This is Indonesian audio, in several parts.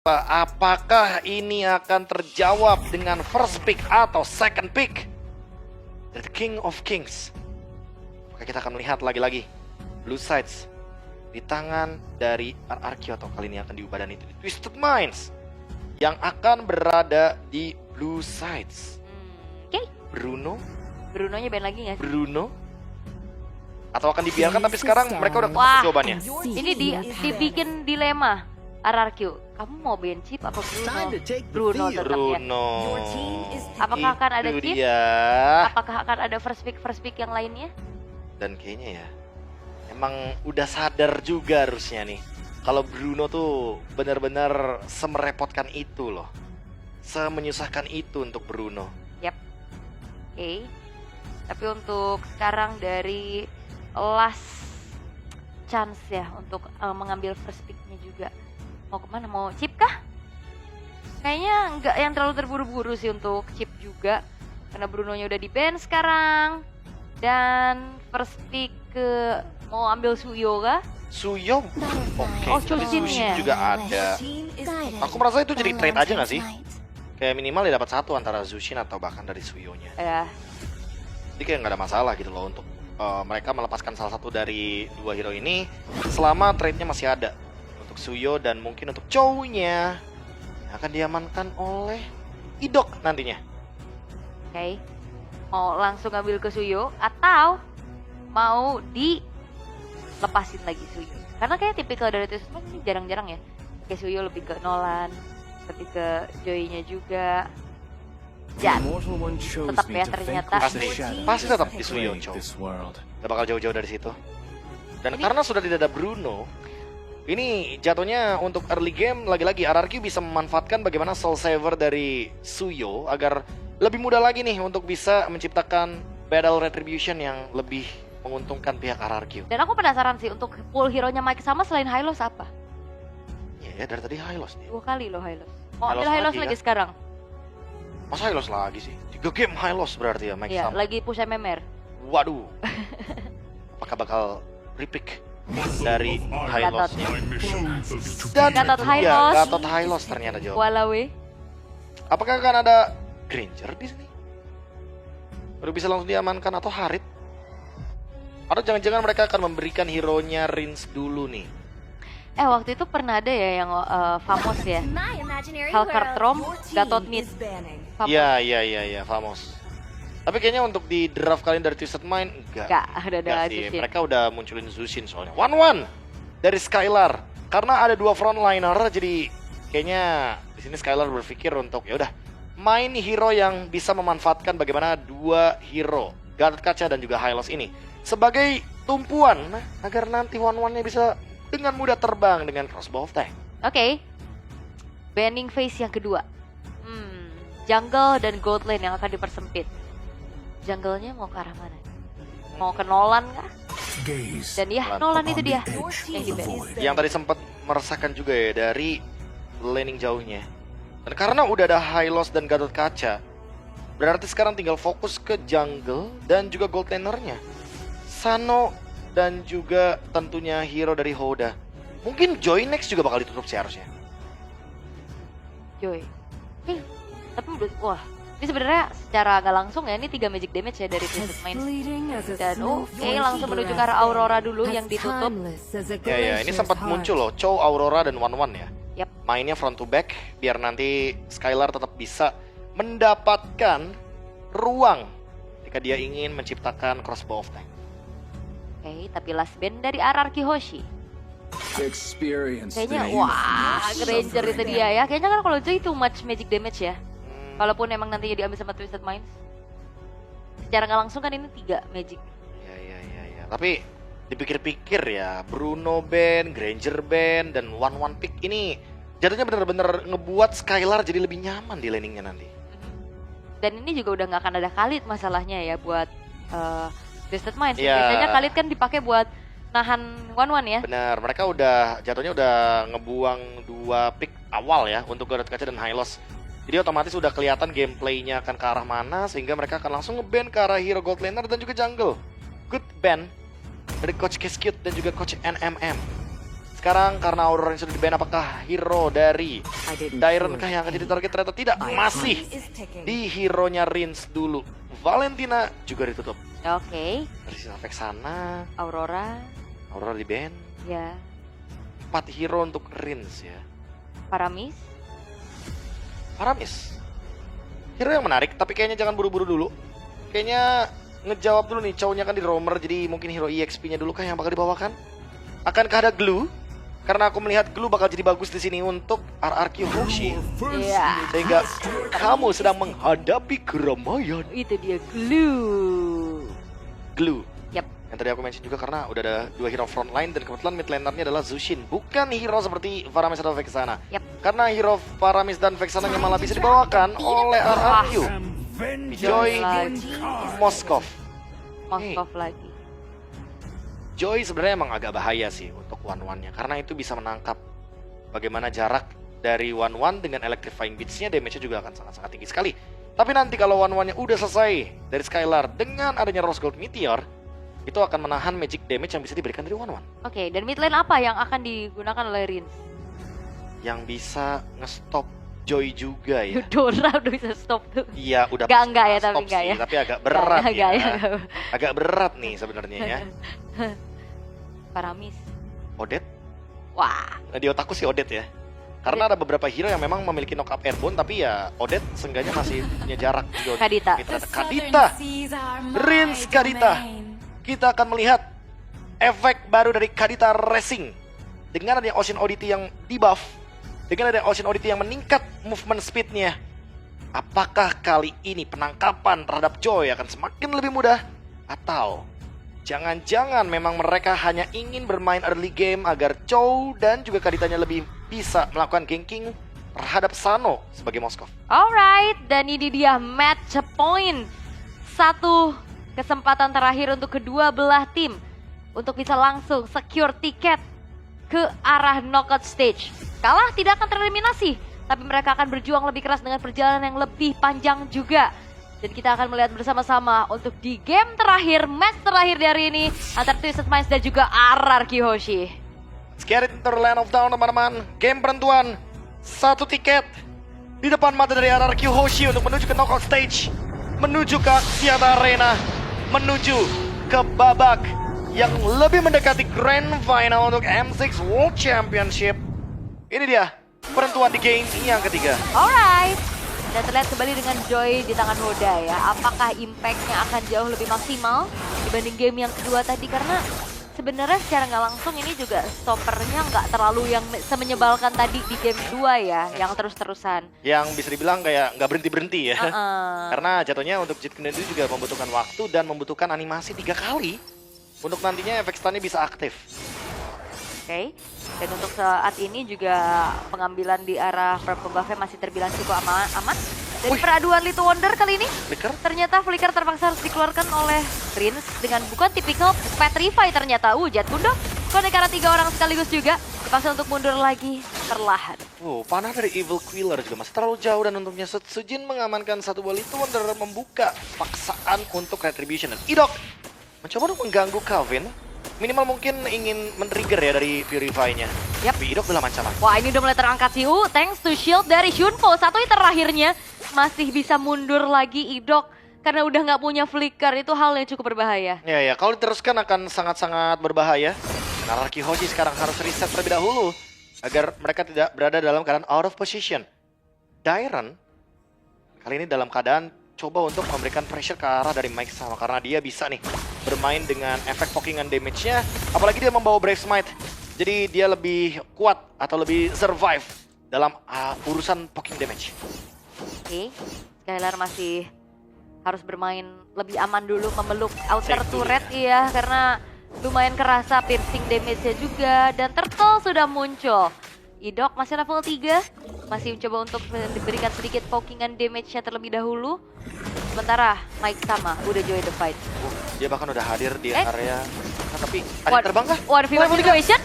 Apakah ini akan terjawab dengan first pick atau second pick dari The King of Kings? Apakah kita akan melihat lagi-lagi Blue Sides di tangan dari RRQ, atau kali ini akan diubah dan itu di Twisted Minds yang akan berada di Blue Sides? Oke. Brunonya band lagi nggak sih? Bruno? Atau akan dibiarkan tapi sekarang mereka udah Wah, ketemu jawabannya? Ini dibikin dilema RRQ. Kamu mau band Chip apa Bruno? Tetap ya. Apakah akan ada Itu Chip? dia. Apakah akan ada first pick yang lainnya? Dan kayaknya ya, emang udah sadar juga harusnya nih, kalau Bruno tuh benar-benar semerepotkan itu loh, semenyusahkan itu untuk Bruno. Yap. Oke. Tapi untuk sekarang dari last chance ya untuk mengambil first pick-nya juga. Mau kemana? Mau Chip kah? Kayaknya nggak yang terlalu terburu-buru sih untuk Chip juga, karena Brunonya udah di ban sekarang. Dan first pick ke mau ambil Suyo kah? Suyo? Oke, Oh, tapi Chujin Sushi ya? juga ada. Aku merasa itu jadi trade aja gak sih? Kayak minimal dia dapat satu antara Zushin atau bahkan dari Suyonya. Ya. Jadi kayak nggak ada masalah gitu loh untuk mereka melepaskan salah satu dari dua hero ini selama trade-nya masih ada untuk Suyo dan mungkin untuk Chow-nya yang akan diamankan oleh Idok nantinya. Oke. Mau langsung ambil ke Suyo atau mau dilepasin lagi Suyo? Karena kayak tipikal dari Twisted ini jarang-jarang ya. Kayak Suyo lebih ke Nolan, lebih ke Joy-nya juga. Ya, tetap ya ternyata. Pasti tetap di Suyo, Chow. Gak bakal jauh-jauh dari situ. Dan karena sudah tidak ada Bruno, ini jatuhnya untuk early game lagi-lagi RRQ bisa memanfaatkan bagaimana Soul Saver dari Suyo agar lebih mudah lagi nih untuk bisa menciptakan battle retribution yang lebih menguntungkan pihak RRQ. Dan aku penasaran sih untuk pool hero-nya Mike sama selain Hylos apa? Ya dari tadi Hylos nih. 2 kali loh Hylos. Mau Hylos ambil Hylos lagi, lagi kan? sekarang? Masa Hylos lagi sih? 3 game Hylos berarti ya Mike Iya, sama. lagi push MMR. Waduh. Apakah bakal repick dari Hylosnya? Dan Gatot ya, Hylos. Gatot Hylos ternyata jawab. Walawe. Apakah akan ada Granger di sini? Udah bisa langsung diamankan atau Harit? Atau jangan-jangan mereka akan memberikan hero-nya Rins dulu nih? Waktu itu pernah ada ya yang famous ya. Helkartrom, Gatot Mid. Iya, Famos. Tapi kayaknya untuk di draft kalian dari Twisted Mind enggak. Udah ada Enggak sih, Jushin. mereka udah munculin Zushin soalnya. 1-1 dari Skylar. Karena ada 2 frontliner, jadi kayaknya di sini Skylar berpikir untuk ya udah main hero yang bisa memanfaatkan bagaimana 2 hero Gatot Kaca dan juga Hylos ini sebagai tumpuan agar nanti 1-1-nya bisa dengan mudah terbang dengan crossbow of tank. Oke. Banning phase yang kedua. Jungle dan gold lane yang akan dipersempit. Jungle-nya mau ke arah mana? Mau ke Nolan kah? Dan ya, Nolan itu dia yang di-ban. Yang tadi sempat merasakan juga ya dari laning jauhnya. Dan karena udah ada Hylos dan Gatot Kaca, berarti sekarang tinggal fokus ke jungle dan juga gold lanernya. Sano dan juga tentunya hero dari Hoda. Mungkin Joy next juga bakal ditutup sih harusnya. Joy. Tapi wah, ini sebenarnya secara nggak langsung ya, ini 3 magic damage ya dari Twisted Minds. Dan oke, langsung menuju ke arah Aurora dulu yang ditutup. Ya, ini sempat muncul loh, Chow, Aurora, dan 1-1 ya. Yap. Mainnya front to back, biar nanti Skylar tetap bisa mendapatkan ruang jika dia ingin menciptakan crossbow of tank. Oke, tapi last band dari RRQ Hoshi. Kayaknya wah, Granger itu dia ya. Kayaknya kan kalau Joy too much magic damage ya. Kalaupun emang nantinya diambil sama Twisted Minds. Secara nggak langsung kan ini 3 magic. Ya. Tapi dipikir-pikir ya, Bruno ban, Granger ban, dan 1-1 pick ini jatuhnya bener-bener ngebuat Skylar jadi lebih nyaman di laningnya nanti. Dan ini juga udah nggak akan ada Khalid masalahnya ya buat Twisted Minds. Ya. Biasanya Khalid kan dipakai buat nahan 1-1 ya. Bener, mereka udah jatuhnya udah ngebuang 2 pick awal ya untuk Gatot Kaca dan Hylos. Jadi otomatis udah kelihatan gameplaynya akan ke arah mana, sehingga mereka akan langsung nge-ban ke arah hero gold laner dan juga jungle. Good ban dari Coach Keskut dan juga Coach NMM. sekarang karena Aurora yang sudah di-ban, apakah hero dari Dairon kah yang akan jadi target? Ternyata tidak, masih di hero-nya Rins dulu. Valentina juga ditutup. Oke. Dari sisi Vexana, Aurora. Aurora di-ban. Ya. 4 hero untuk Rins ya. Paramis. Paramis. Hero yang menarik, tapi kayaknya jangan buru-buru dulu. Kayaknya ngejawab dulu nih, cowoknya kan di roamer, jadi mungkin hero EXP-nya dulu kah yang bakal dibawakan? Akankah ada Glue? Karena aku melihat Glue bakal jadi bagus di sini untuk RRQ Hoshi. Iya. Sehingga kamu sedang menghadapi keramaian. Itu dia Glue. Glue. Yap. Yang tadi aku mention juga karena udah ada 2 hero frontline dan kebetulan mid lanernya adalah Zushin. Bukan hero seperti Paramis atau Vexana. Yap. Karena hero Paramis dan Vexana yang malah bisa dibawakan oleh RRQ. Joy Moskov. Moskov lagi. Joy sebenarnya emang agak bahaya sih untuk one-one-nya. Karena itu bisa menangkap bagaimana jarak dari one-one dengan electrifying beats-nya, damage-nya juga akan sangat-sangat tinggi sekali. Tapi nanti kalau one-one-nya udah selesai dari Skylar dengan adanya Rose Gold Meteor, itu akan menahan magic damage yang bisa diberikan dari one-one. Oke, dan mid lane apa yang akan digunakan oleh Rins? Yang bisa nge-stop Joy juga ya. Dora udah bisa stop tuh. Iya, udah Enggak ya, stop tapi enggak sih, ya. tapi agak berat Enggak ya. Agak berat nih sebenarnya ya. Paramis. Odette? Wah. Nah, di otakku sih Odette ya. Karena ada beberapa hero yang memang memiliki knock-up airborne, tapi ya Odette seenggaknya masih punya jarak. Kadita. Kadita. Rins Kadita. Kita akan melihat efek baru dari Kadita Racing. Dengan adanya Ocean Oddity yang di-buff, dengan adanya Ocean Oddity yang meningkat movement speed-nya, apakah kali ini penangkapan terhadap Joy akan semakin lebih mudah? Atau jangan-jangan memang mereka hanya ingin bermain early game agar Chow dan juga Kaditanya lebih bisa melakukan ganking terhadap Sano sebagai Moskov. Alright, dan ini dia match point. Satu kesempatan terakhir untuk kedua belah tim untuk bisa langsung secure tiket ke arah knockout stage. Kalah tidak akan tereliminasi, tapi mereka akan berjuang lebih keras dengan perjalanan yang lebih panjang juga. Dan kita akan melihat bersama-sama untuk di game terakhir, match terakhir di hari ini antara Twisted Minds dan juga RRQ Hoshi. Scared into the land of down teman-teman. Game penentuan, 1 tiket di depan mata dari RRQ Hoshi untuk menuju ke knockout stage, menuju ke Axiata Arena, menuju ke babak yang lebih mendekati grand final untuk M6 World Championship. Ini dia penentuan di game yang ketiga. Alright, dan terlihat kembali dengan Joy di tangan Hoda ya. Apakah impact-nya akan jauh lebih maksimal dibanding game yang kedua tadi? Karena sebenarnya secara nggak langsung ini juga stoppernya nggak terlalu yang semenyebalkan tadi di game 2 ya, yang terus-terusan. Yang bisa dibilang kayak nggak berhenti-berhenti ya. Karena jatuhnya untuk Jet Kennedy juga membutuhkan waktu dan membutuhkan animasi 3 kali untuk nantinya efek stunnya bisa aktif. Oke, dan untuk saat ini juga pengambilan di arah purple buff-nya masih terbilang cukup aman. Dari peraduan Little Wonder kali ini, ternyata Flicker terpaksa harus dikeluarkan oleh Rins dengan bukan tipikal Petrify ternyata. Jet pun dong, karena 3 orang sekaligus juga dipaksa untuk mundur lagi perlahan. Panah dari Evil Queller juga masih terlalu jauh dan untungnya Sujin mengamankan 1 buah Little Wonder membuka paksaan untuk Retribution. Dan Idok mencoba untuk mengganggu Calvin. Minimal mungkin ingin men-trigger ya dari Purify-nya. Tapi Idok dalam ancaman. Wah, ini udah mulai terangkat sih. Thanks to shield dari Shunpo. Satu hit terakhirnya masih bisa mundur lagi Idok. Karena udah nggak punya flicker. Itu hal yang cukup berbahaya. Ya, kalau diteruskan akan sangat-sangat berbahaya. Karena RRQ Hoshi sekarang harus reset terlebih dahulu. Agar mereka tidak berada dalam keadaan out of position. Dairon kali ini dalam keadaan coba untuk memberikan pressure ke arah dari Mike sama. Karena dia bisa nih bermain dengan efek pokingan damage-nya. Apalagi dia membawa Brave Smite. Jadi dia lebih kuat atau lebih survive dalam urusan poking damage. Oke, Skylar masih harus bermain lebih aman dulu, memeluk outer turret ya. Karena lumayan kerasa piercing damage-nya juga. Dan Turtle sudah muncul. Idok masih level 3. Masih mencoba untuk diberikan sedikit pokingan damage-nya terlebih dahulu. Sementara Mike sama udah join the fight. Dia bahkan udah hadir di area. Tapi ada terbang kah? One v one situation.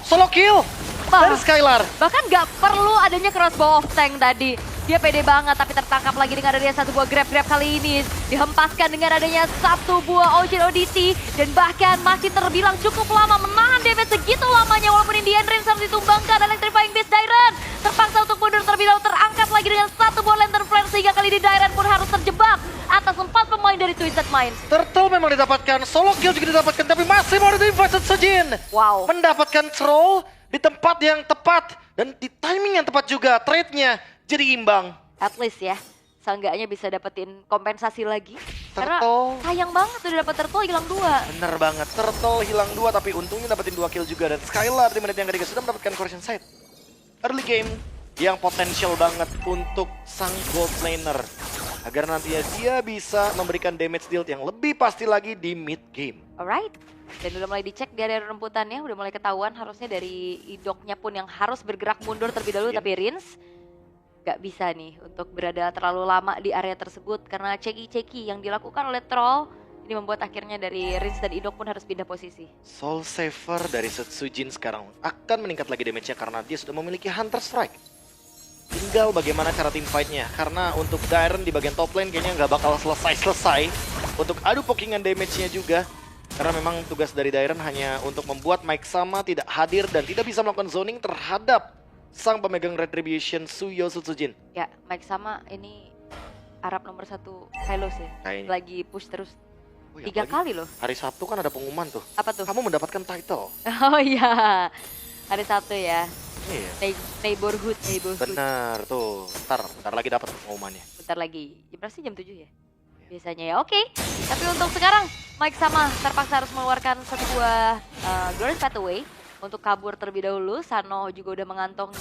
Solo kill dari Skylar. Bahkan nggak perlu adanya crossbow of tank tadi. Dia pede banget tapi tertangkap lagi dengan adanya satu buah grab kali ini. Dihempaskan dengan adanya satu buah Ocean Odyssey. Dan bahkan masih terbilang cukup lama menahan damage segitu lamanya. Walaupun Indian Rain harus ditumbangkan. Electrifying Beast Dairen terpaksa untuk mundur terlebih dahulu. Terangkat lagi dengan satu buah Lantern Flare. Sehingga kali ini Dairen pun harus terjebak atas 4 pemain dari Twisted Minds. Turtle memang didapatkan, solo kill juga didapatkan, tapi masih mau di-invite Sejin. Wow. Mendapatkan troll di tempat yang tepat dan di timing yang tepat juga. Trade-nya jadi imbang. At least ya, seenggaknya bisa dapetin kompensasi lagi. Karena Turtle. sayang banget udah dapet Turtle hilang 2. Bener banget, Turtle hilang 2 tapi untungnya dapetin 2 kill juga. Dan Skylar di menit yang ketiga sudah mendapatkan Corruption Sight. Early game yang potensial banget untuk sang gold laner. Agar nantinya dia bisa memberikan damage deal yang lebih pasti lagi di mid game. Alright. Dan udah mulai dicek di area remputannya, udah mulai ketahuan harusnya dari idoknya pun yang harus bergerak mundur terlebih dahulu. Yep. Tapi Rins gak bisa nih untuk berada terlalu lama di area tersebut. Karena ceki-ceki yang dilakukan oleh Troll ini membuat akhirnya dari Rins dan idok pun harus pindah posisi. Soul Saver dari Setsujin sekarang akan meningkat lagi damage-nya karena dia sudah memiliki Hunter Strike. Tinggal bagaimana cara team fight-nya. Karena untuk Dairen di bagian top lane kayaknya nggak bakal selesai-selesai. Untuk adu pokingan damage-nya juga. Karena memang tugas dari Dairen hanya untuk membuat Mike Sama tidak hadir dan tidak bisa melakukan zoning terhadap sang pemegang Retribution Suyo Setsujin. Ya, Mike sama ini Arab nomor 1 Hylos ya. Kayaknya. Lagi push terus Oh ya, 3 apalagi kali loh. Hari Sabtu kan ada pengumuman tuh. Apa tuh? Kamu mendapatkan title. Oh iya, hari Sabtu ya. Iya. Neighborhood. Benar tuh. Bentar lagi dapat pengumumannya. Bentar lagi. Jam berapa sih? Jam 7 ya? Biasanya ya. Oke. Tapi untuk sekarang Mike sama terpaksa harus mengeluarkan satu buah Glorious Pathway untuk kabur terlebih dahulu. Sano juga udah mengantongi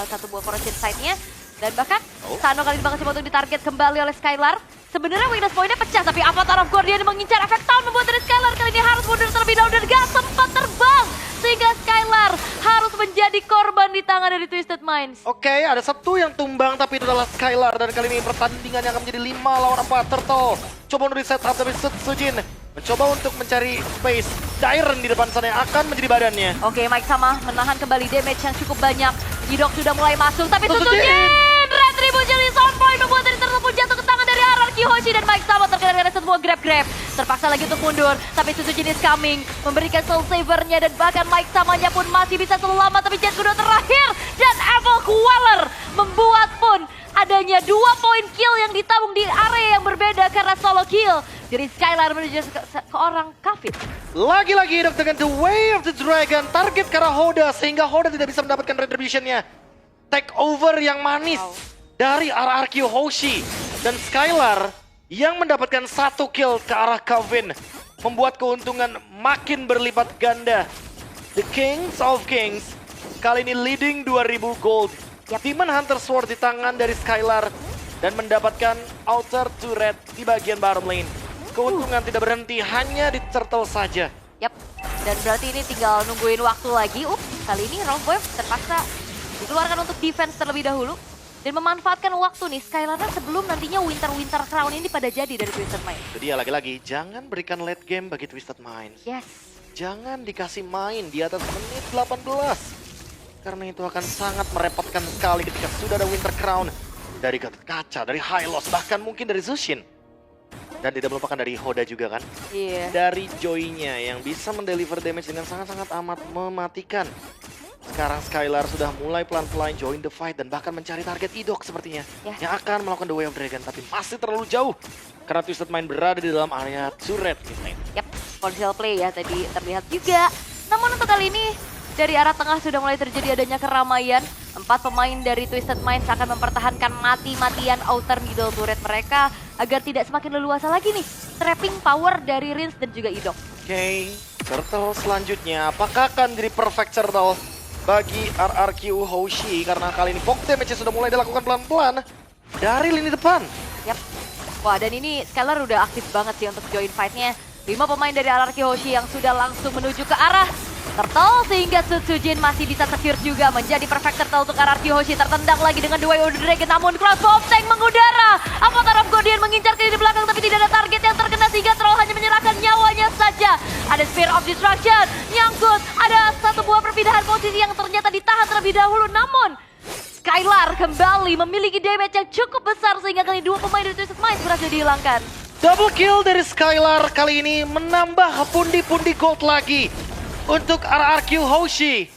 satu buah Corruption Sight-nya. Dan bahkan Sano kali ini bakal coba untuk ditarget kembali oleh Skylar. Sebenarnya weakness point-nya pecah, tapi Avatar of Guardian mengincar efek tahun membuat dari Skylar kali ini harus mundur terlebih dahulu dan gak sempat terbang. Sehingga Skylar harus menjadi korban di tangan dari Twisted Minds. Oke, ada satu yang tumbang tapi itu adalah Skylar. Dan kali ini pertandingannya akan menjadi 5 lawan 4. Turtle coba untuk di setup tapi Setsujin mencoba untuk mencari space. Dairen di depan sana yang akan menjadi badannya. Oke, Mike sama menahan kembali damage yang cukup banyak. Idok sudah mulai masuk, tapi Setsujin! Setsujin! Retribution is on point membuat dari tersebut jatuh ke tangan dari Ararki Hoshi dan Mike sama terkena dengan satu buah grab. Terpaksa lagi untuk mundur, tapi Setsujin is coming. Memberikan soul saver-nya dan bahkan Mike samanya pun masih bisa selamat. Tapi jet kedua terakhir dan Evil Queller membuat pun adanya 2 poin kill yang ditabung di area yang berbeda karena solo kill dari Skylar menuju ke orang Kavit. Lagi-lagi hidup dengan The Way of the Dragon. Target ke arah Hoda sehingga Hoda tidak bisa mendapatkan retribution-nya. Take over yang manis dari RRQ Hoshi. Dan Skylar yang mendapatkan 1 kill ke arah Kavin. Membuat keuntungan makin berlipat ganda. The Kings of Kings kali ini leading 2000 gold. Demon Hunter Sword di tangan dari Skylar. Dan mendapatkan outer turret di bagian bottom lane. Keuntungan tidak berhenti hanya di Turtle saja. Yap, dan berarti ini tinggal nungguin waktu lagi. Kali ini Round Wave terpaksa dikeluarkan untuk defense terlebih dahulu. Dan memanfaatkan waktu nih Skylar sebelum nantinya Winter Crown ini pada jadi dari Twisted Minds. Jadi ya lagi-lagi, jangan berikan late game bagi Twisted Minds. Yes. Jangan dikasih main di atas menit 18. Karena itu akan sangat merepotkan sekali ketika sudah ada Winter Crown. Dari Gatot Kaca, dari Hylos, bahkan mungkin dari Zushin. Dan tidak melupakan dari Hoda juga kan. Iya. Dari Joy-nya yang bisa mendeliver damage dengan sangat-sangat amat mematikan. Sekarang Skylar sudah mulai pelan-pelan join the fight dan bahkan mencari target Idok sepertinya. Yang akan melakukan The Way of Dragon, tapi masih terlalu jauh. Karena Twisted Mind berada di dalam area turret. Yap, potensial play ya tadi terlihat juga. Namun untuk kali ini, dari arah tengah sudah mulai terjadi adanya keramaian. 4 pemain dari Twisted Minds akan mempertahankan mati-matian outer middle turret mereka agar tidak semakin leluasa lagi nih trapping power dari Rins dan juga Idok. Oke, Turtle selanjutnya apakah akan jadi perfect turtle bagi RRQ Hoshi karena kali ini poke damage sudah mulai dilakukan pelan-pelan dari lini depan. Yap. Wah, dan ini Skylar udah aktif banget sih untuk join fight-nya. 5 pemain dari RRQ Hoshi yang sudah langsung menuju ke arah Turtle sehingga Setsujin masih bisa secure juga menjadi perfect turtle untuk RRQ Hoshi. Tertendang lagi dengan The Way of the Dragon namun crossbow tank mengudara. Avatar of Guardian mengincar ke di belakang tapi tidak ada target yang terkena sehingga Troll hanya menyerahkan nyawanya saja. Ada Spear of Destruction nyangkut. Ada satu buah perpindahan posisi yang ternyata ditahan terlebih dahulu namun Skylar kembali memiliki damage yang cukup besar sehingga kali dua pemain dari Twisted Minds berhasil dihilangkan. Double kill dari Skylar kali ini menambah pundi-pundi gold lagi untuk RRQ Hoshi.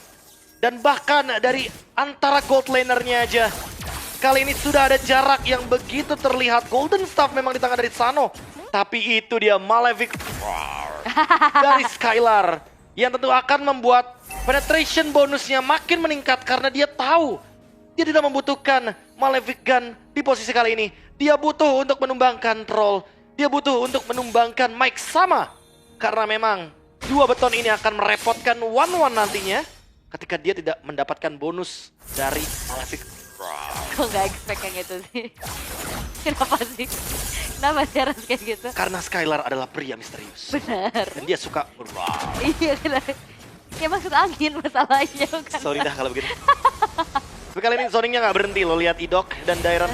Dan bahkan dari antara gold lanernya aja, kali ini sudah ada jarak yang begitu terlihat. Golden Staff memang di tangan dari Sano, tapi itu dia Malefic dari Skylar yang tentu akan membuat penetration bonusnya makin meningkat karena dia tahu dia tidak membutuhkan Malefic Gun di posisi kali ini. Dia butuh untuk menumbangkan Troll, dia butuh untuk menumbangkan Mike Sama karena memang dua beton ini akan merepotkan 1-1 nantinya ketika dia tidak mendapatkan bonus dari Malefic. Kok nggak expect yang itu sih? Kenapa sih? Kenapa sih harus kayak gitu? Karena Skylar adalah pria misterius. Benar. Dan dia suka Iya, kenapa? Ya masuk angin masalahnya kan. sorry dah kalau begitu. Tapi kali ini zoningnya nggak berhenti lo, lihat Idok dan Dairon.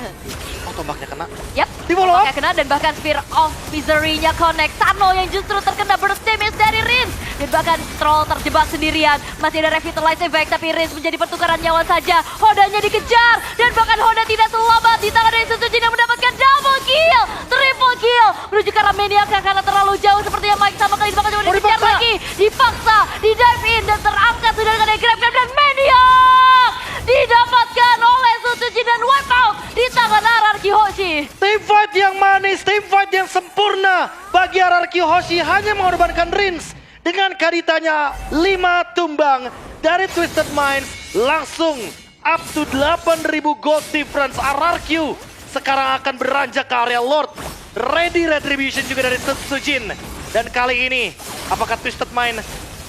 Oh, tombaknya kena. Yap, Di follow up. tombaknya kena dan bahkan Spear of Misery-nya connect. Sano yang justru terkena burst damage dari Rin. Dan bahkan Troll terjebak sendirian. Masih ada Revitalize Effect tapi Rin menjadi pertukaran nyawa saja. Hodanya dikejar dan bahkan Hoda tidak selamat di tangan dari Setsujin yang mendapatkan double kill. Triple kill menuju ke arah Maniac karena terlalu jauh sepertinya Mike Sama kali ini bakal coba dikejar lagi. Dipaksa, di dive in dan terangkat sudah dengan grab dan Maniac didapatkan oleh Setsujin dan wipe out di tangan RRQ Hoshi. Team fight yang manis, team fight yang sempurna bagi RRQ Hoshi hanya mengorbankan Rins. Dengan kaditanya 5 tumbang dari Twisted Minds langsung up to 8.000 gold difference. RRQ sekarang akan beranjak ke area Lord. Ready Retribution juga dari Setsujin. Dan kali ini apakah Twisted Mind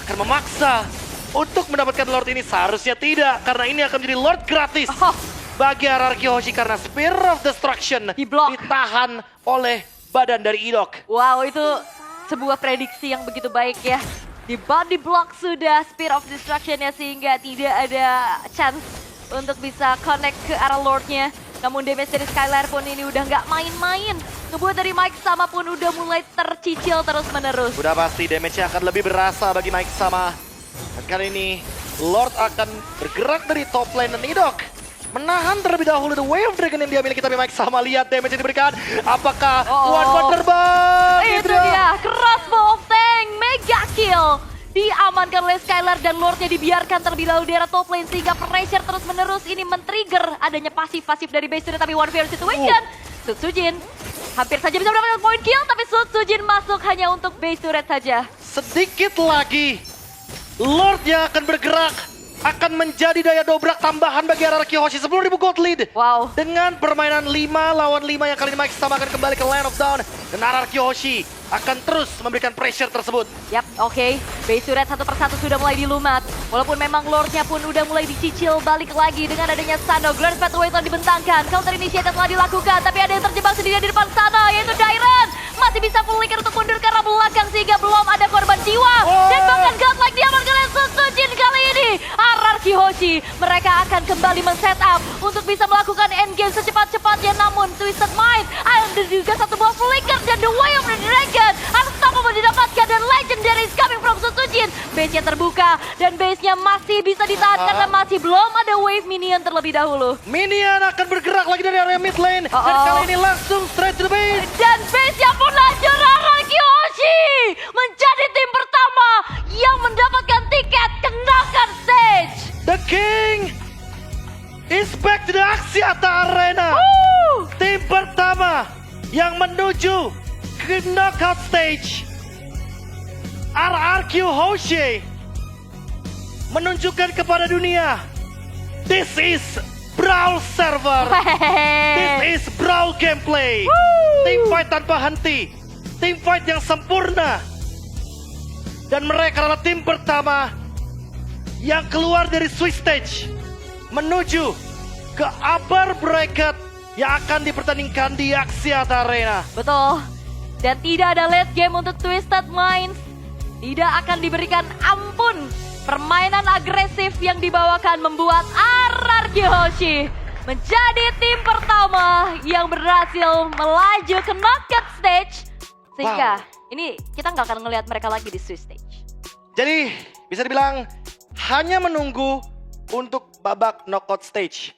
akan memaksa untuk mendapatkan Lord ini? Seharusnya tidak, karena ini akan menjadi Lord gratis bagi RRQ Hoshi karena Spear of Destruction Di-block. ditahan oleh badan dari Idok. Wow, itu sebuah prediksi yang begitu baik ya. Di body block sudah Spear of Destruction-nya sehingga tidak ada chance untuk bisa connect ke arah Lord-nya. Namun damage dari Skylar pun ini udah nggak main-main. Ngebuat dari Mike Sama pun udah mulai tercicil terus-menerus. Udah pasti damage-nya akan lebih berasa bagi Mike Sama. Dan kali ini Lord akan bergerak dari top lane dan Idok menahan terlebih dahulu The Way of Dragon yang dia miliki, tapi Mike Sama lihat damage yang diberikan. Apakah one terbang? Itu dia, crossbow of tank, mega kill. Diamankan oleh Skylar dan Lordnya dibiarkan terlebih dahulu di area top lane sehingga pressure terus menerus ini men-trigger adanya pasif-pasif dari base turret, tapi one fair situation. Setsujin hampir saja bisa mendapatkan point kill, tapi Setsujin masuk hanya untuk base turret saja. Sedikit lagi Lord yang akan bergerak akan menjadi daya dobrak tambahan bagi RRQ Hoshi. 10.000 gold lead. Wow. Dengan permainan 5 lawan 5 yang kali ini Mike Sama akan kembali ke Land of Dawn. Dan RRQ Hoshi akan terus memberikan pressure tersebut. Yap, oke. Base turret satu persatu sudah mulai dilumat. Walaupun memang Lordnya pun udah mulai dicicil balik lagi dengan adanya Sano. Glorious Pathway telah dibentangkan. Counter initiate telah dilakukan. Tapi ada yang terjebak sendirian di depan sana, yaitu Dairon. Masih bisa flicker untuk mundur ke arah belakang sehingga belum ada korban jiwa. Dan bahkan godlike diamankan oleh Setsujin kali ini. RRQ Hoshi, mereka akan kembali men-setup untuk bisa melakukan endgame secepat-cepatnya. Namun Twisted Mind ada juga satu buah flicker dan The Way of the Dragon unstoppable didapatkan dan Legendary is coming from Setsujin. Base-nya terbuka dan base-nya masih bisa ditahan karena masih belum ada wave minion terlebih dahulu. Minion akan bergerak lagi dari area mid lane. Dan kali ini langsung straight to the base. Dan base-nya pun lanjut. RRQ Hoshi menjadi tim pertama yang mendapatkan tiket ke knockout stage. The King is back to the Axiata Arena. Tim pertama yang menuju ke knockout stage. RRQ Hoshi menunjukkan kepada dunia, this is Brawl server. This is Brawl gameplay. Team fight tanpa henti. Team fight yang sempurna. Dan mereka adalah tim pertama yang keluar dari Swiss Stage menuju ke upper bracket yang akan dipertandingkan di Axiata Arena. Betul. Dan tidak ada late game untuk Twisted Minds. Tidak akan diberikan ampun. Permainan agresif yang dibawakan membuat RRQ Hoshi menjadi tim pertama yang berhasil melaju ke knockout stage. Sehingga ini kita nggak akan ngelihat mereka lagi di Swiss Stage. Jadi bisa dibilang hanya menunggu untuk babak knockout stage.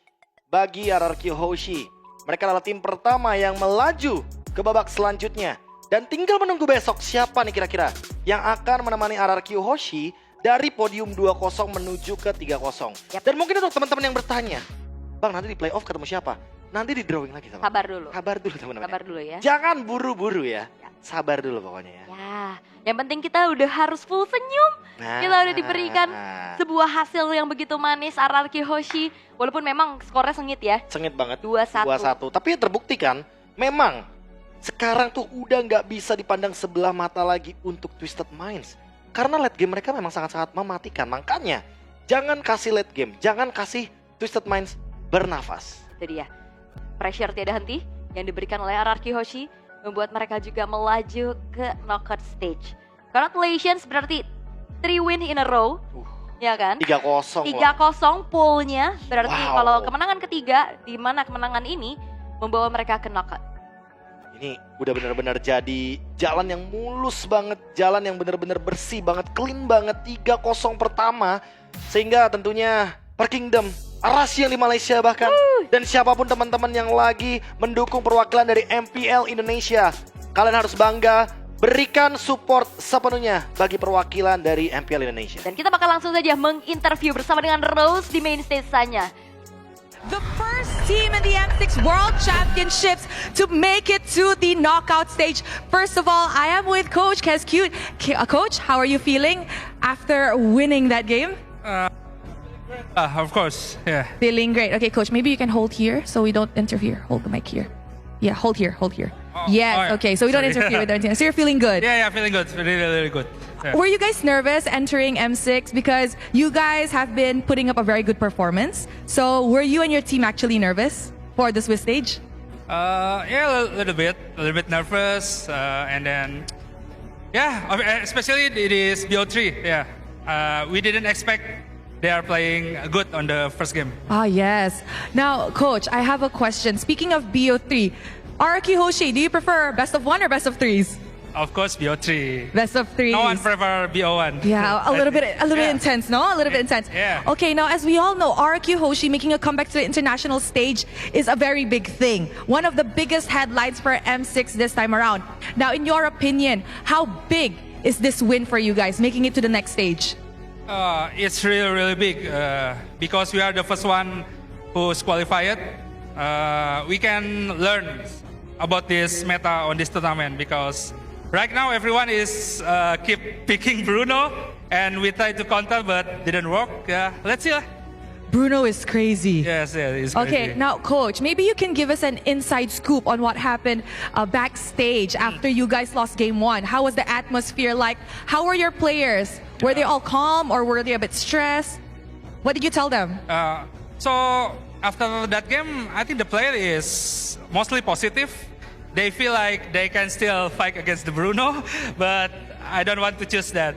bagi RRQ Hoshi. Mereka adalah tim pertama yang melaju ke babak selanjutnya. Dan tinggal menunggu besok siapa nih kira-kira yang akan menemani RRQ Hoshi dari podium 2-0 menuju ke 3-0. Yap. Dan mungkin untuk teman-teman yang bertanya, Bang nanti di playoff ketemu siapa? Nanti di drawing lagi sama. Sabar dulu. Sabar dulu teman-teman. Sabar dulu ya. Jangan buru-buru ya. Ya. Sabar dulu pokoknya ya. Ya, yang penting kita udah harus full senyum. Nah. Kita udah diberikan sebuah hasil yang begitu manis RRQ Hoshi. Walaupun memang skornya sengit ya. Sengit banget. 2-1. 2-1. Tapi terbukti kan, memang sekarang tuh udah nggak bisa dipandang sebelah mata lagi untuk Twisted Minds. Karena late game mereka memang sangat-sangat mematikan. Makanya jangan kasih late game, jangan kasih Twisted Minds bernafas. Itu dia. Pressure tiada henti yang diberikan oleh RRQ Hoshi membuat mereka juga melaju ke knockout stage. Congratulations, berarti 3 win in a row. Ya kan? 3-0 3-0 poolnya. Berarti Wow. kalau kemenangan ketiga, di mana kemenangan ini membawa mereka ke knockout. Ini udah bener-bener jadi jalan yang mulus banget, jalan yang bener-bener bersih banget, clean banget. 3-0 pertama, sehingga tentunya Per Kingdom, Arashi yang di Malaysia bahkan, dan siapapun teman-teman yang lagi mendukung perwakilan dari MPL Indonesia, kalian harus bangga, berikan support sepenuhnya bagi perwakilan dari MPL Indonesia. Dan kita bakal langsung saja menginterview bersama dengan Rose di main stage-nya. The first team in the M6 World Championships to make it to the knockout stage. First of all, I am with Coach Kescute. Coach, how are you feeling after winning that game? Of course, yeah. Feeling great. Okay, Coach, maybe you can hold here so we don't interfere. Hold the mic here. Yeah, hold here, hold here. Yes, yeah. okay, so we don't Sorry. interfere with our team. So you're feeling good. Yeah, feeling good. Really, really good. Yeah. Were you guys nervous entering M6 because you guys have been putting up a very good performance? So were you and your team actually nervous for the Swiss stage? Yeah, a little bit nervous, and then, yeah, especially it is BO3. Yeah, we didn't expect they are playing good on the first game. Ah, yes. Now, Coach, I have a question. Speaking of BO3, RRQ Hoshi, do you prefer best of one or best of threes? Of course, BO3. Best of threes. No one prefer BO1. Yeah, a little bit Yeah. intense, no? A little bit intense. Yeah. Okay, now as we all know, RRQ Hoshi making a comeback to the international stage is a very big thing. One of the biggest headlines for M6 this time around. Now, in your opinion, how big is this win for you guys, making it to the next stage? It's really, really big because we are the first one who's qualified. We can learn about this meta on this tournament because right now everyone is keep picking Bruno and we tried to counter but didn't work. Yeah, let's see. Bruno is crazy. Yes, it's Okay, crazy. now Coach, maybe you can give us an inside scoop on what happened backstage after you guys lost game one. How was the atmosphere like? How were your players? Were they all calm or were they a bit stressed? What did you tell them? So after that game, I think the player is mostly positive. They feel like they can still fight against the Bruno, but I don't want to choose that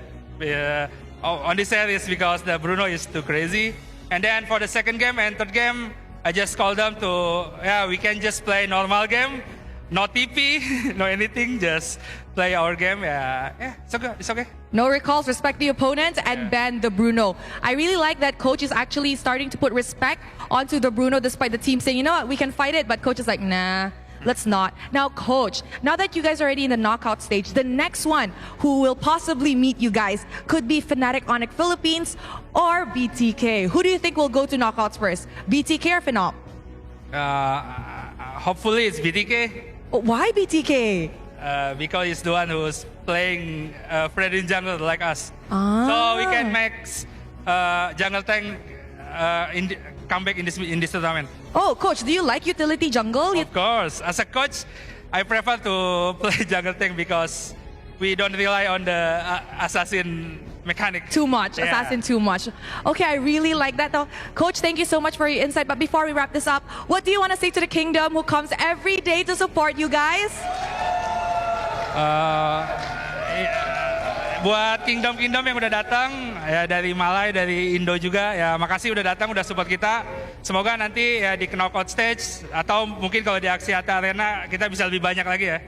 on this series because the Bruno is too crazy. And then for the second game and third game, I just called them to, we can just play normal game, no TP, no anything, just play our game. Yeah, it's okay. It's okay. No recalls, respect the opponent, and ban the Bruno. I really like that Coach is actually starting to put respect onto the Bruno despite the team saying, you know what, we can fight it, but Coach is like, nah, let's not. Now, Coach, now that you guys are already in the knockout stage, the next one who will possibly meet you guys could be Fnatic Onyx Philippines or BTK. Who do you think will go to knockouts first, BTK or Phenop? Hopefully it's BTK. Why BTK? Because he's the one who's playing Fred in jungle like us. Ah. So we can make jungle tank come back in this tournament. Oh, Coach, do you like utility jungle? Of course, as a coach, I prefer to play jungle tank because we don't rely on the assassin mechanic. Too much, Yeah. assassin too much. Okay, I really like that though. Coach, thank you so much for your insight. But before we wrap this up, what do you want to say to the Kingdom who comes every day to support you guys? Buat Kingdom yang udah datang ya dari Malai, dari Indo juga ya, makasih udah datang, udah support kita. Semoga nanti ya di knockout stage atau mungkin kalau di Axiata Arena kita bisa lebih banyak lagi ya.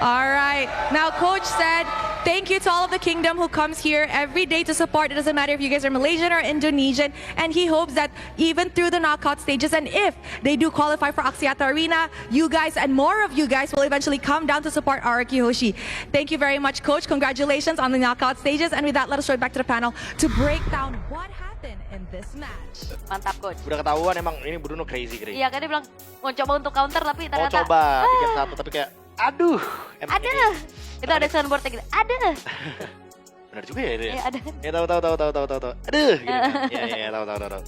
All right. Now, Coach said Thank you to all of the kingdom who comes here every day to support. It doesn't matter if you guys are Malaysian or Indonesian. And he hopes that even through the knockout stages, and if they do qualify for Axiata Arena, you guys and more of you guys will eventually come down to support Araki Hoshi. Thank you very much, Coach. Congratulations on the knockout stages. And with that, let us throw it back to the panel to break down what happened in this match. Mantap coach. Udah ketahuan emang ini Bruno crazy. Iya kan dia bilang mau coba untuk counter tapi Mau ternyata coba di game 1 tapi kayak aduh. emang ada. ini- Itu ada soundboardnya gitu. Ada. Benar juga ya itu ya. Ya ada kan. Ya tahu. Aduh gitu kan. Ya tahu.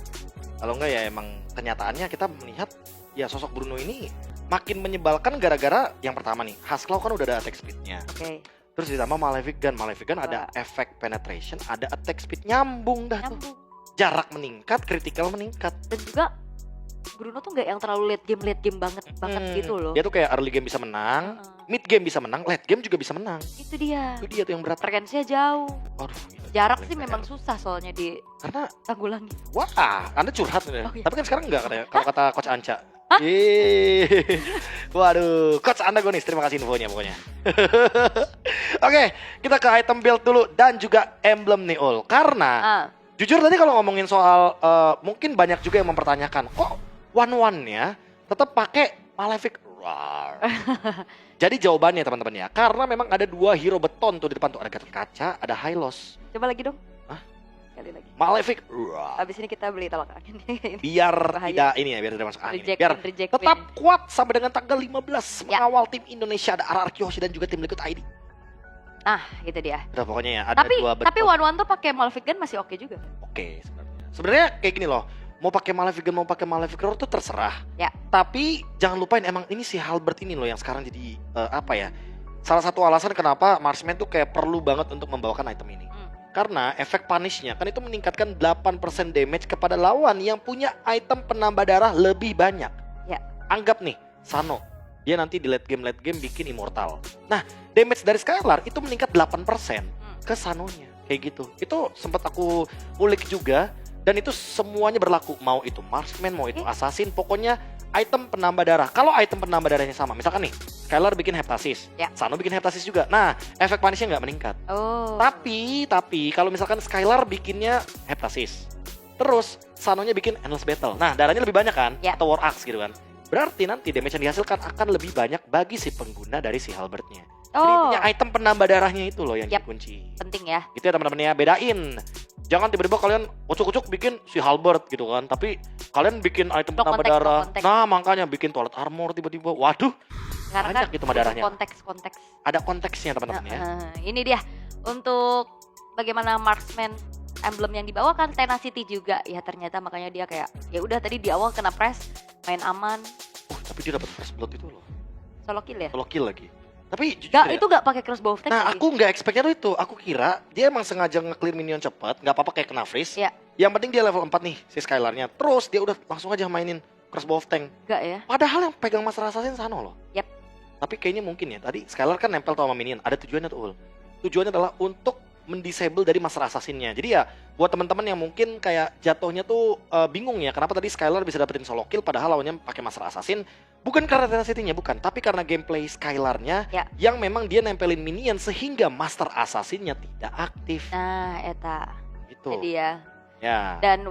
Kalau enggak ya emang kenyataannya kita melihat ya sosok Bruno ini makin menyebalkan gara-gara yang pertama nih, Haskell kan udah ada attack speed-nya. Oke. Terus ditambah Malefic Gun ada efek penetration, ada attack speed nyambung dah tuh. Nyambung. Jarak meningkat, critical meningkat. Dan juga Bruno tuh nggak yang terlalu late game banget gitu loh. Dia tuh kayak early game bisa menang, mid game bisa menang, late game juga bisa menang. Itu dia. Itu dia tuh yang berat. Frekuensinya jauh. Waduh, gila. Jarak Paling sih PR. memang susah soalnya Karena ditanggulangi. wah, Anda curhat nih. Oh, iya. Tapi kan sekarang enggak katanya. Kalau kata Coach Anca. Waduh, Coach Antagonis, terima kasih infonya pokoknya. Oke, kita ke item build dulu dan juga emblem nih Ul. Karena jujur tadi kalau ngomongin soal mungkin banyak juga yang mempertanyakan kok one-one-nya tetap pakai Malefic Roar. Jadi jawabannya teman-teman ya, karena memang ada 2 hero beton tuh di depan tuh, ada Gatot Kaca, ada Hylos. Coba lagi dong. Hah? Sekali lagi. Malefic Roar. Abis ini kita beli tolak angin. Biar Bahaya. tidak ini ya, biar tidak masuk angin. Reject Biar win, reject tetap win. kuat sampai dengan tanggal 15 Ya. mengawal tim Indonesia, ada RRQ Hoshi dan juga tim Liquid ID. Ah, gitu dia. Udah pokoknya ya, ada Tapi 2 beton. tapi one tuh pakai Malefic Gun masih oke juga. Oke, sebenarnya. Sebenarnya kayak gini loh. Mau pakai Malefic Gun, mau pakai Malefic Roar tuh terserah. Ya. Tapi jangan lupain emang ini si Halbert ini loh yang sekarang jadi apa ya? Salah satu alasan kenapa Marksman tuh kayak perlu banget untuk membawakan item ini. Karena efek punishnya kan itu meningkatkan 8% damage kepada lawan yang punya item penambah darah lebih banyak. Ya. Anggap nih, Sano. Dia nanti di late game bikin immortal. Nah, damage dari Skylar itu meningkat 8% ke Sanonya. Kayak gitu. Itu sempat aku ulik juga. Dan itu semuanya berlaku. Mau itu Marksman, mau itu Assassin. Pokoknya item penambah darah. Kalau item penambah darahnya sama. Misalkan nih, Skylar bikin Heptasis. Ya. Sano bikin Heptasis juga. Nah, efek punishnya nggak meningkat. Oh. Tapi kalau misalkan Skylar bikinnya Heptasis, terus Sanonya bikin Endless Battle. Nah, darahnya lebih banyak kan? Ya. Atau War Axe gitu kan? Berarti nanti damage yang dihasilkan akan lebih banyak bagi si pengguna dari si Halbertnya. Jadi Oh. intinya item penambah darahnya itu loh yang Yap. jadi kunci. Penting ya. Itu ya teman-teman ya, bedain. Jangan tiba-tiba kalian ucuk-ucuk bikin si Halbert gitu kan, tapi kalian bikin item No penambah konteks, no darah. konteks. Nah, makanya bikin toilet armor tiba-tiba. Waduh, Karena banyak gitu mah darahnya. konteks. ada konteksnya teman-teman ya. Ini dia untuk bagaimana marksman emblem yang dibawakan Tenacity juga ya, ternyata makanya dia kayak ya udah tadi di awal kena press main aman Tapi dia dapat first blood itu loh. solo kill ya. Solo kill lagi. Tapi jujur Gak, ya, itu gak pakai crossbow attack. nah lagi. aku nggak expect-nya tuh itu. Aku kira dia emang sengaja nge-clear minion cepet, nggak apa-apa kayak kena freeze. Iya. Yang penting dia level 4 nih si Skylarnya. Terus dia udah langsung aja mainin crossbow of tank. Gak ya. Padahal yang pegang Master Assassin Sano loh. Yap. Tapi kayaknya mungkin ya, tadi Skylar kan nempel tuh sama minion. Ada tujuannya tuh Ul. Tujuannya adalah untuk mendisable dari Master Assassin-nya. Jadi ya buat teman-teman yang mungkin kayak jatuhnya tuh bingung ya, kenapa tadi Skylar bisa dapetin solo kill padahal lawannya pakai Master Assassin. Bukan karena tenacity-nya, bukan, tapi karena gameplay Skylar-nya Ya. yang memang dia nempelin minion sehingga Master Assassin-nya tidak aktif. Nah, eta. Gitu. Jadi ya. Ya. Dan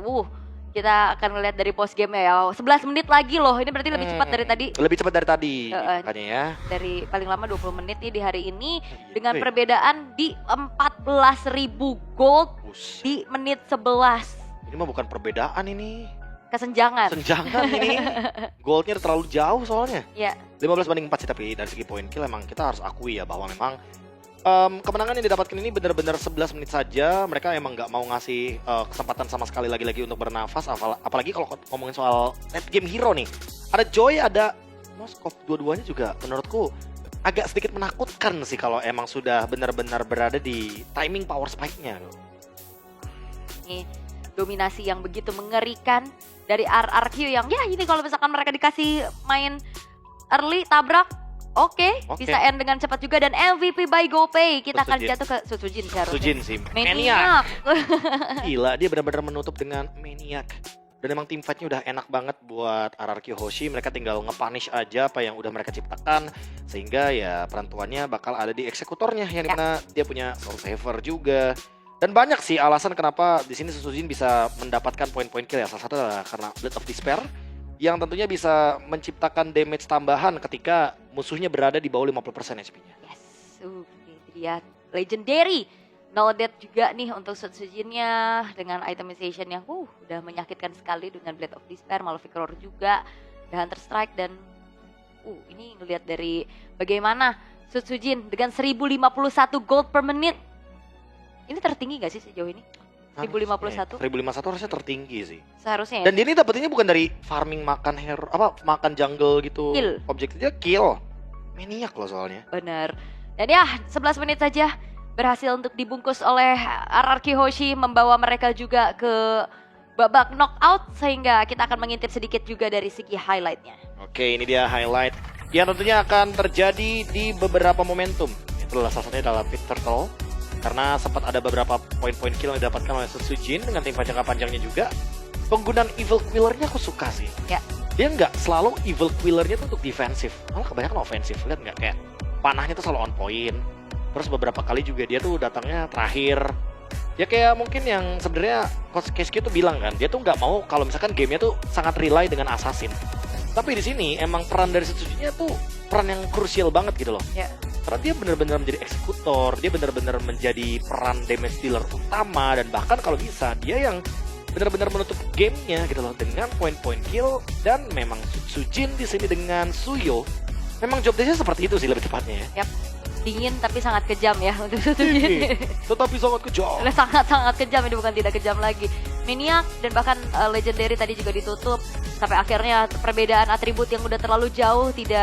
kita akan ngeliat dari post game ya. 11 menit lagi loh. Ini berarti lebih cepat dari tadi. Lebih cepat dari tadi, makanya ya. Dari paling lama 20 menit nih di hari ini Iya, dengan weh. perbedaan di 14.000 gold Buset. di menit 11. Ini mah bukan perbedaan ini. Kesenjangan. Senjangan ini. Goldnya terlalu jauh soalnya. Ya. 15 banding 4 sih, tapi dari segi poin kill emang kita harus akui ya bahwa memang kemenangan yang didapatkan ini benar-benar 11 menit saja. Mereka emang nggak mau ngasih kesempatan sama sekali lagi untuk bernafas. Apalagi kalau ngomongin soal late game hero nih. Ada Joy, ada Moskov. Dua-duanya juga menurutku agak sedikit menakutkan sih kalau emang sudah benar-benar berada di timing power spike-nya. Ini dominasi yang begitu mengerikan dari RRQ yang ya ini kalau misalkan mereka dikasih main early tabrak oke, bisa end dengan cepat juga. Dan MVP by GoPay kita akan Sujin. jatuh ke Sujin seharusnya. Sujin sih. Maniac. Gila, dia benar-benar menutup dengan Maniac. Dan emang team fight-nya udah enak banget buat RRQ Hoshi. Mereka tinggal nge-punish aja apa yang udah mereka ciptakan. Sehingga ya penentuannya bakal ada di eksekutornya. Yang dimana dia punya Soul Saver juga. Dan banyak sih alasan kenapa di sini Susujin bisa mendapatkan poin-poin kill ya. Salah satu adalah karena Blade of Despair yang tentunya bisa menciptakan damage tambahan ketika musuhnya berada di bawah 50% HP-nya. Yes, itu dia legendary. No death juga nih untuk Susujinnya dengan itemization yang udah menyakitkan sekali dengan Blade of Despair, Malefic Roar juga, The Hunter Strike dan ini ngelihat dari bagaimana Susujin dengan 1051 gold per menit. Ini tertinggi gak sih sejauh ini? 1051? 1051 harusnya tertinggi sih. Seharusnya ya? Dan dia ini dapetinnya bukan dari farming makan hero, makan jungle gitu. Kill. Objektifnya kill. Maniak loh soalnya. Bener. Dan ya 11 menit saja berhasil untuk dibungkus oleh RRQ Hoshi, membawa mereka juga ke babak knockout, sehingga kita akan mengintip sedikit juga dari segi highlightnya. Oke, ini dia highlight yang tentunya akan terjadi di beberapa momentum. Itulah salah satunya adalah Pit Turtle. Karena sempat ada beberapa poin-poin kill yang didapatkan oleh Susujin dengan tim jangka panjangnya juga. Penggunaan Evil Quillernya aku suka sih. Ya. Dia nggak selalu Evil Quillernya tuh untuk defensif, malah kebanyakan ofensif. Lihat nggak, kayak panahnya tuh selalu on point. Terus beberapa kali juga dia tuh datangnya terakhir. Ya kayak mungkin yang sebenarnya Coach Keski tuh bilang kan, dia tuh nggak mau kalau misalkan gamenya tuh sangat rely dengan assassin. Tapi di sini emang peran dari Susujinnya tuh peran yang krusial banget gitu loh. Ya. Karena dia benar-benar menjadi eksekutor, dia benar-benar menjadi peran damage dealer utama, dan bahkan kalau bisa dia yang benar-benar menutup gamenya gitu loh dengan poin-poin kill. Dan memang Sujin di sini dengan Suyo memang job desk-nya seperti itu sih lebih tepatnya ya. Yap. Dingin tapi sangat kejam ya untuk Susujin. Tetapi sangat kejam. Sangat-sangat kejam, ini bukan tidak kejam lagi. Maniac dan bahkan legendary tadi juga ditutup sampai akhirnya perbedaan atribut yang udah terlalu jauh tidak